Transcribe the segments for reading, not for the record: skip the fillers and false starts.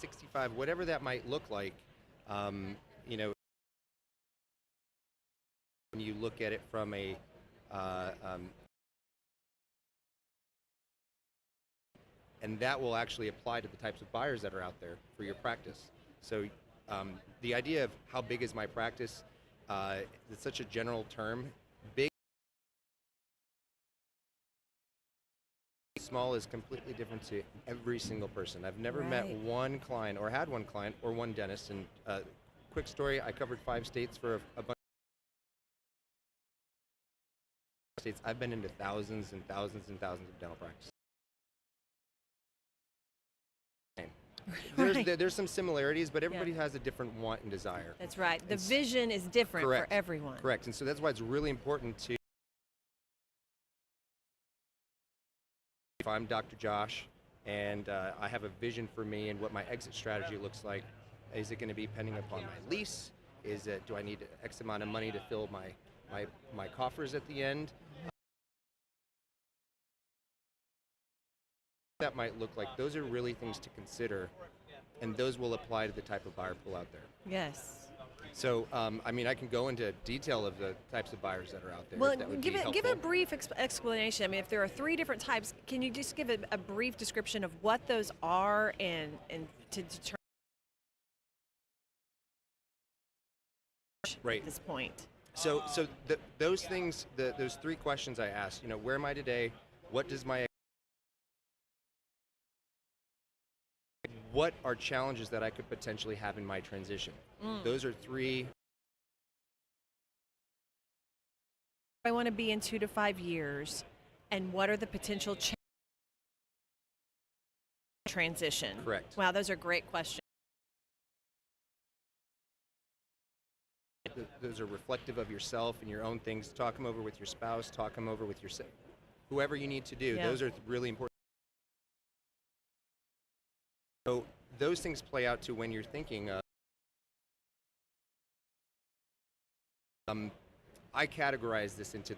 65, whatever that might look like, you know, when you look at it from a and that will actually apply to the types of buyers that are out there for your practice. So the idea of how big is my practice, it's such a general term. Big, small is completely different to every single person. I've never met one client or had one client or one dentist. And quick story, I covered 5 states for a bunch of states. I've been into thousands and thousands and thousands of dental practices. There's some similarities, but everybody has a different want and desire. That's right. The vision is different for everyone. Correct. And so that's why it's really important to, if I'm Dr. Josh and I have a vision for me and what my exit strategy looks like, is it going to be depending upon my lease? Is it, do I need X amount of money to fill my coffers at the end? That might look like. Those are really things to consider, and those will apply to the type of buyer pool out there. Yes. So, I mean, I can go into detail of the types of buyers that are out there. Well, if that would give be a brief explanation. I mean, if there are 3 different types, can you just give a brief description of what those are and to determine at this point? So those things, those 3 questions I asked. You know, where am I today? What does my what are challenges that I could potentially have in my transition? Those are 3. I want to be in 2 to 5 years, and what are the potential transition? Correct. Wow, those are great questions. Those are reflective of yourself and your own things. Talk them over with your spouse, talk them over with your whoever you need to do. Yeah. Those are really important. So those things play out to when you're thinking of, I categorize this into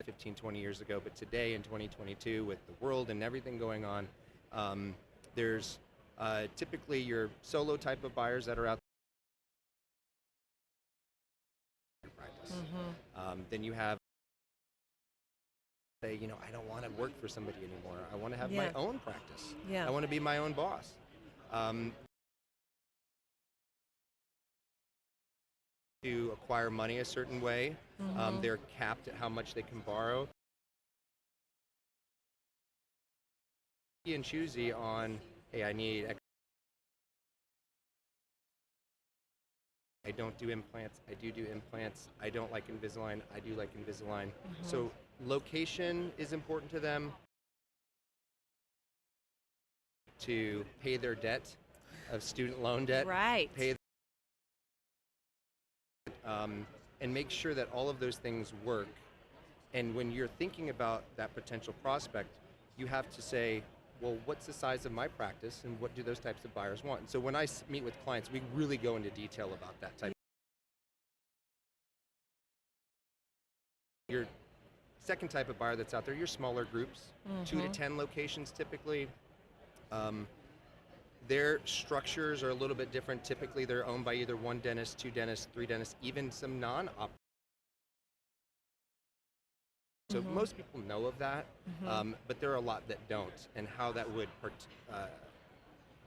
15, 20 years ago, but today in 2022 with the world and everything going on, there's typically your solo type of buyers that are out there. Practice. Then you have, say, you know, I don't want to work for somebody anymore. I want to have my own practice. I want to be my own boss. To acquire money a certain way, they're capped at how much they can borrow. And choosy on, hey, I need X. I don't do implants. I do implants. I don't like Invisalign. I do like Invisalign. So location is important to them. To pay their debt of student loan debt. Right. Pay and make sure that all of those things work. And when you're thinking about that potential prospect, you have to say, well, what's the size of my practice and what do those types of buyers want? And so when I meet with clients, we really go into detail about that type. Your second type of buyer that's out there, your smaller groups, 2 to 10 locations typically. Their structures are a little bit different. Typically, they're owned by either 1 dentist, 2 dentists, 3 dentists, even some non-op. So most people know of that, but there are a lot that don't. And how that would,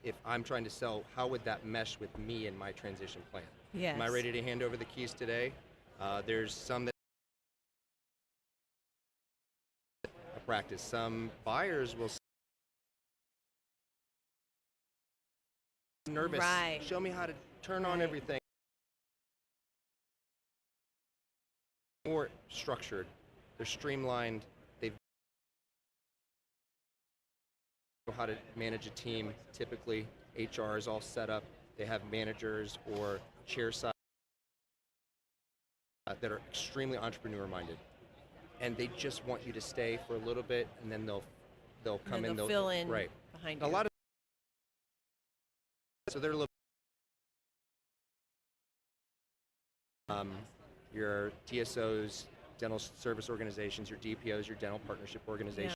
if I'm trying to sell, how would that mesh with me and my transition plan? Yes. Am I ready to hand over the keys today? There's some that practice. Some buyers will nervous. Show me how to turn on everything. More structured. They're streamlined. They know how to manage a team. Typically, HR is all set up. They have managers or chair side that are extremely entrepreneur-minded, and they just want you to stay for a little bit, and then they'll come in. They'll fill in behind you. A lot of so they're a little. Your TSOs, dental service organizations, your DPOs, your dental partnership organizations.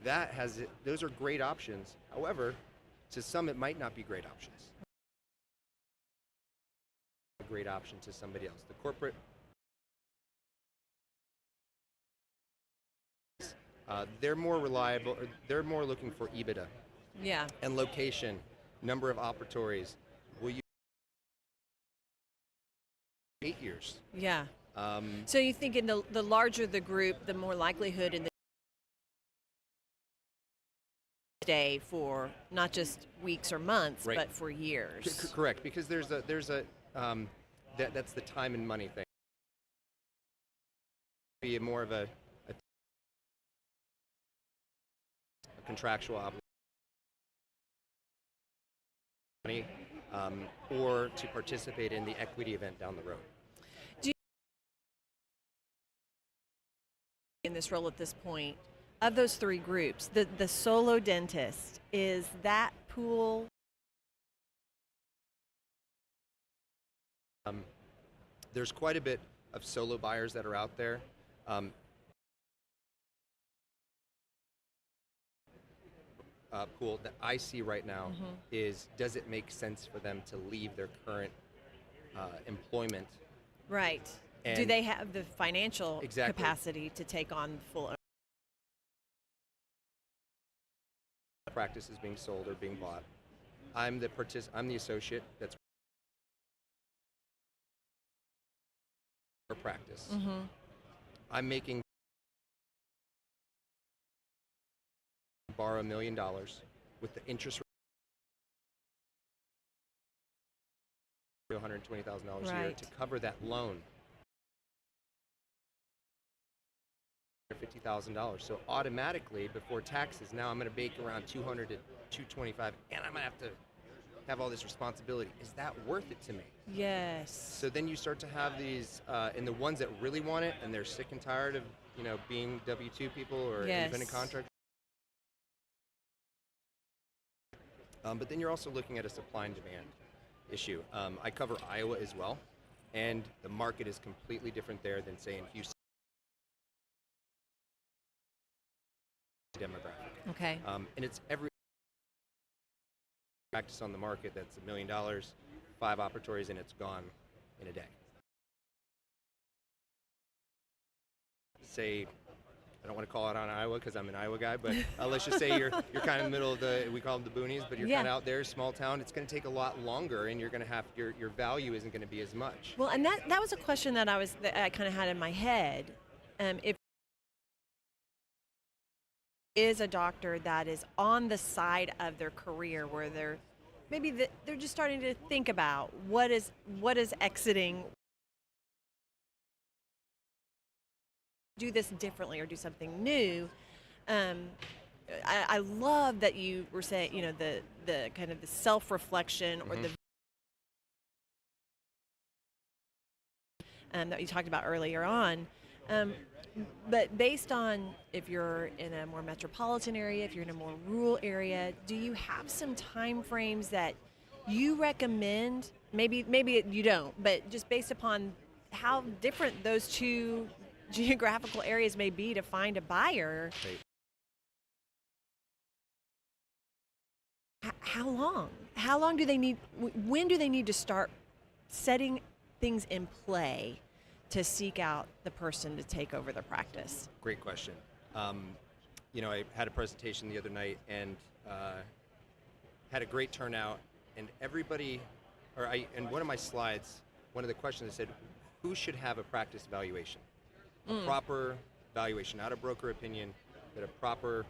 those are great options. However, to some it might not be great options. A great option to somebody else. The corporate, they're more reliable. Or they're more looking for EBITDA Yeah. and location, number of operatories. Will you 8 years? Yeah. So you think in the larger the group, the more likelihood in the stay for not just weeks or months, Right. but for years. Correct, because that's the time and money thing. Be more of a contractual obligation, or to participate in the equity event down the road. Do you, in this role at this point, of those three groups, the solo dentist, is that pool? There's quite a bit of solo buyers that are out there. Pool that I see right now is, does it make sense for them to leave their current employment? Right. Do And- they have the financial Exactly. capacity to take on full? Practice is being sold or being bought. I'm the associate that's for practice. I'm making borrow $1 million with the interest rate $120,000 a year Right. to cover that loan. $50,000. So automatically, before taxes, now I'm going to make around 200 to 225, and I'm going to have to have all this responsibility. Is that worth it to me? Yes. So then you start to have these, and the ones that really want it, and they're sick and tired of, being W-2 people or Yes. independent contractors. But then you're also looking at a supply and demand issue. I cover Iowa as well, and the market is completely different there than, say, in Houston. Demographic. Okay. And it's every practice on the market that's $1 million, 5 operatories, and it's gone in a day. Say, I don't want to call it on Iowa because I'm an Iowa guy, but let's just say you're kind of in the middle of we call them the boonies, but you're Yeah. kind of out there, small town. It's going to take a lot longer, and you're going to have your value isn't going to be as much. Well, and that was a question that I kind of had in my head. If is a doctor that is on the side of their career where they're just starting to think about what is exiting, do this differently or do something new. I love that you were saying, the kind of the self-reflection or the that you talked about earlier on. But based on if you're in a more metropolitan area, if you're in a more rural area, do you have some time frames that you recommend? Maybe you don't, but just based upon how different those two geographical areas may be to find a buyer. Right. How long? How long do they need? When do they need to start setting things in play to seek out the person to take over the practice? Great question. I had a presentation the other night and had a great turnout, and everybody, in one of my slides, one of the questions I said, who should have a practice valuation? A proper valuation, not a broker opinion, but a proper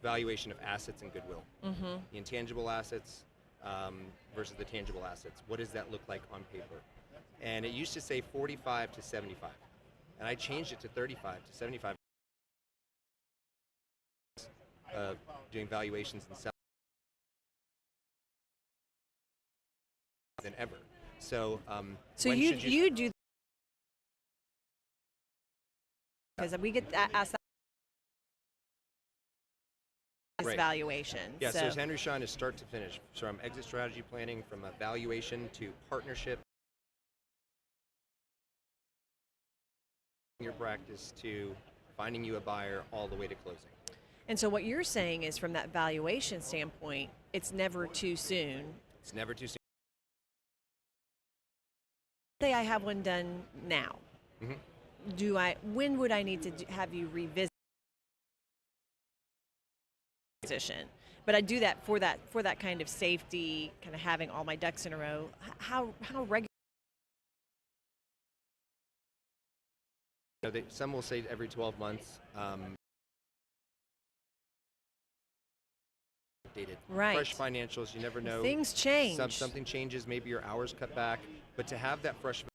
valuation of assets and goodwill. The intangible assets versus the tangible assets. What does that look like on paper? And it used to say 45 to 75. And I changed it to 35 to 75. Doing valuations and selling than ever. So, So when should you do, because we get asked that Right. valuation. Yeah, so Henry Sean is start to finish. From exit strategy planning, from a valuation to partnership, your practice to finding you a buyer all the way to closing. And so what you're saying is from that valuation standpoint, it's never too soon. It's never too soon. Say I have one done now. When would I need to have you revisit position? But I do that for that kind of safety, kind of having all my ducks in a row. How regular? Some will say every 12 months. Updated. Right. Fresh financials, you never know. Things change. Something changes, maybe your hours cut back, but to have that fresh,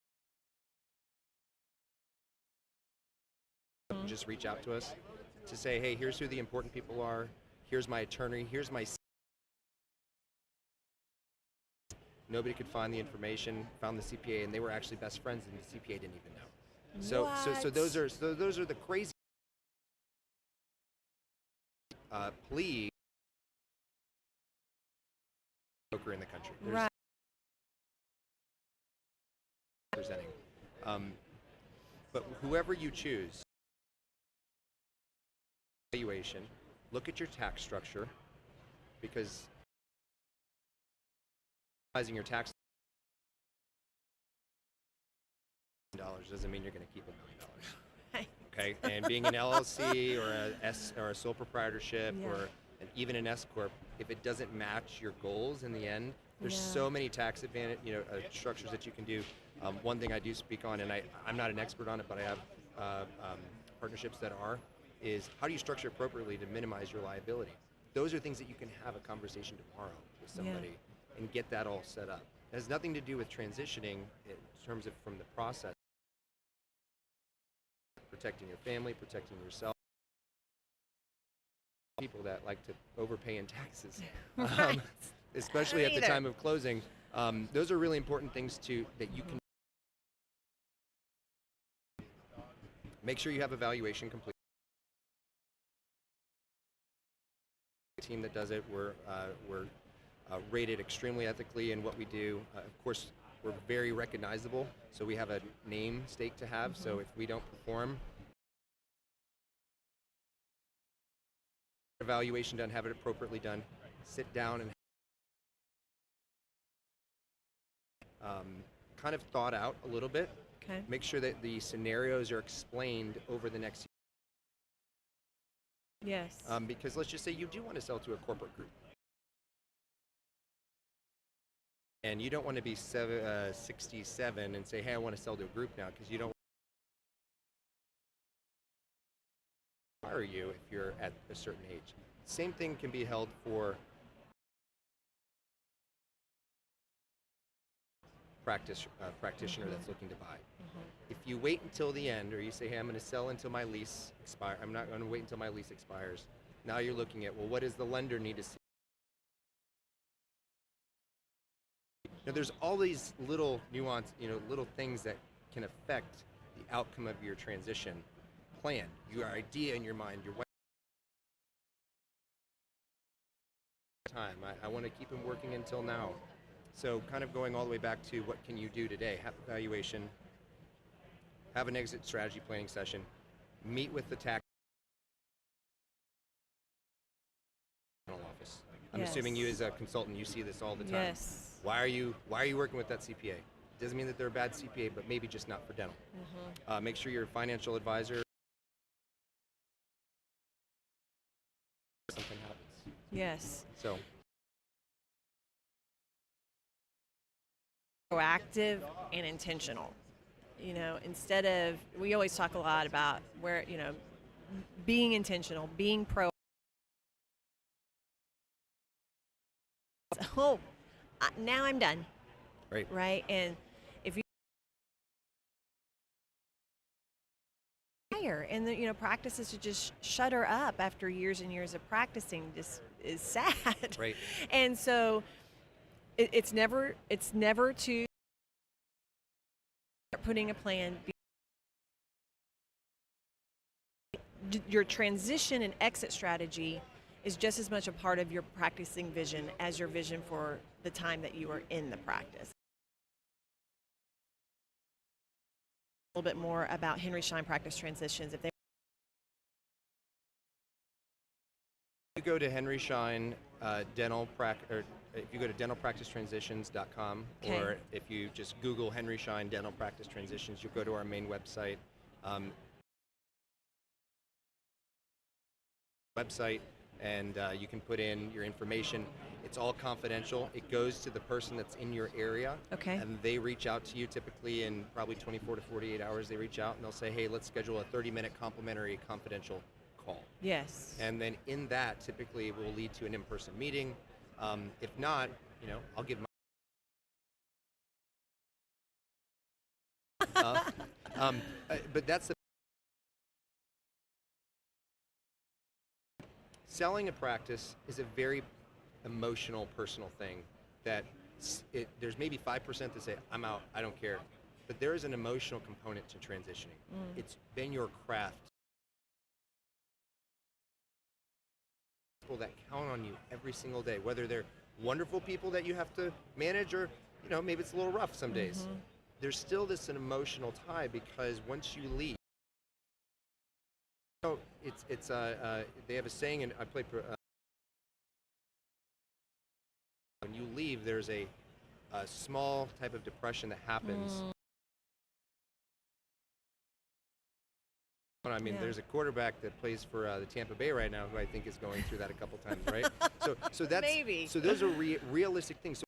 just reach out to us to say, hey, here's who the important people are, here's my attorney, here's my. Nobody could find the information, found the CPA, and they were actually best friends, and the CPA didn't even know. So those are the crazy plea broker in the country. Right. Presenting, but whoever you choose, evaluation, look at your tax structure, because your tax dollars doesn't mean you're going to keep $1 million. Okay, and being an LLC or a sole proprietorship or even an S corp, if it doesn't match your goals in the end, there's so many tax advantage, structures that you can do. One thing I do speak on, and I'm not an expert on it, but I have partnerships that is how do you structure appropriately to minimize your liability? Those are things that you can have a conversation tomorrow with somebody and get that all set up. It has nothing to do with transitioning in terms of from the process. Protecting your family, protecting yourself. People that like to overpay in taxes, especially at the time of closing. Those are really important things that you can make sure you have evaluation complete. The team that does it, we're rated extremely ethically in what we do. Of course, we're very recognizable, so we have a name stake to have. So if we don't perform, evaluation done, have it appropriately done, sit down and kind of thought out a little bit. Okay. Make sure that the scenarios are explained over the next year. Yes. Because let's just say you do want to sell to a corporate group. And you don't want to be 67 and say, hey, I want to sell to a group now, because you don't hire you if you're at a certain age. Same thing can be held for practitioner that's looking to buy. If you wait until the end, or you say, hey, I'm going to sell until my lease expires, I'm not going to wait until my lease expires. Now you're looking at, well, what does the lender need to see? Now, there's all these little nuance, little things that can affect the outcome of your transition plan, your idea in your mind, your time. I want to keep him working until now. So kind of going all the way back to what can you do today? Have evaluation, have an exit strategy planning session, meet with the tax office. I'm assuming you as a consultant, you see this all the time. Yes. Why are you working with that CPA? Doesn't mean that they're a bad CPA, but maybe just not for dental. Make sure your financial advisor. Something happens. Yes. So. Proactive and intentional. Instead of, we always talk a lot about being intentional, being pro. Oh, now I'm done. Right. And if you hire, and practices to just shut her up after years and years of practicing just is sad. Right. And so it's never to putting a plan. Your transition and exit strategy is just as much a part of your practicing vision as your vision for the time that you are in the practice. A little bit more about Henry Schein Practice Transitions. If they You go to Henry Schein dental or if you go to dentalpracticetransitions.com, Okay. or if you just Google Henry Schein Dental Practice Transitions, you'll go to our main website. And you can put in your information. It's all confidential. It goes to the person that's in your area, Okay. and they reach out to you typically in probably 24 to 48 hours. They reach out and they'll say, hey, let's schedule a 30-minute complimentary confidential call. Yes. And then in that, typically it will lead to an in-person meeting. If not, I'll give my but that's the selling a practice is a very emotional, personal thing that there's maybe 5% that say, I'm out, I don't care. But there is an emotional component to transitioning. It's been your craft. People that count on you every single day, whether they're wonderful people that you have to manage or, maybe it's a little rough some days. There's still an emotional tie because once you leave, they have a saying, and I play. When you leave, there's a small type of depression that happens. I mean, there's a quarterback that plays for the Tampa Bay right now who I think is going through that a couple times, right? So that's Maybe. So those are realistic things. So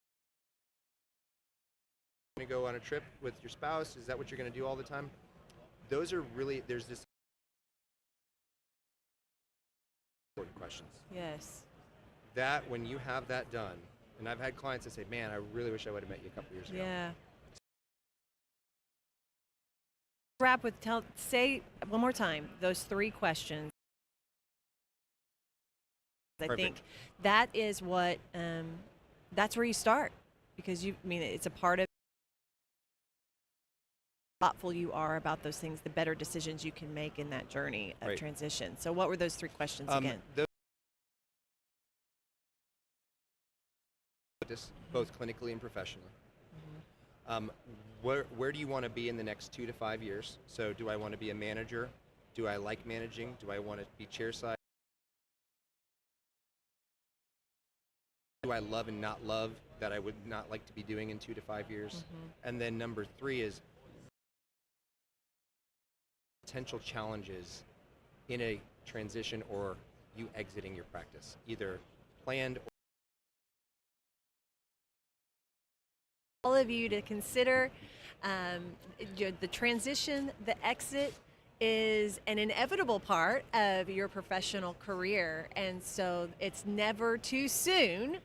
you're going to go on a trip with your spouse? Is that what you're going to do all the time? Those are really there's this important questions. Yes. That when you have that done, and I've had clients that say, man, I really wish I would have met you a couple years ago. Yeah. Wrap with say one more time those 3 questions. I Perfect. think that is what that's where you start, because it's a part of how thoughtful you are about those things, the better decisions you can make in that journey of Right. transition. So what were those 3 questions again? Both clinically and professionally. Where do you want to be in the next 2 to 5 years? So do I want to be a manager? Do I like managing? Do I want to be chairside? Do I love and not love that I would not like to be doing in 2 to 5 years? And then number 3 is potential challenges in a transition or you exiting your practice, either planned or All of you to consider the transition, the exit is an inevitable part of your professional career. And so it's never too soon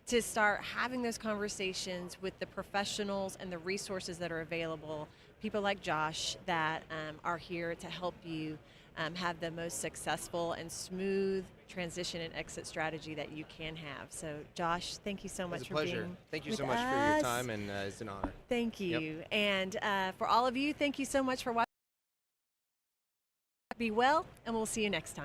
to start having those conversations with the professionals and the resources that are available, people like Josh that are here to help you have the most successful and smooth transition and exit strategy that you can have. So Josh, thank you so much it's a for pleasure. being Thank you with so much for your us. time, and it's an honor. Thank you. Yep. And for all of you, thank you so much for watching. Be well, and we'll see you next time.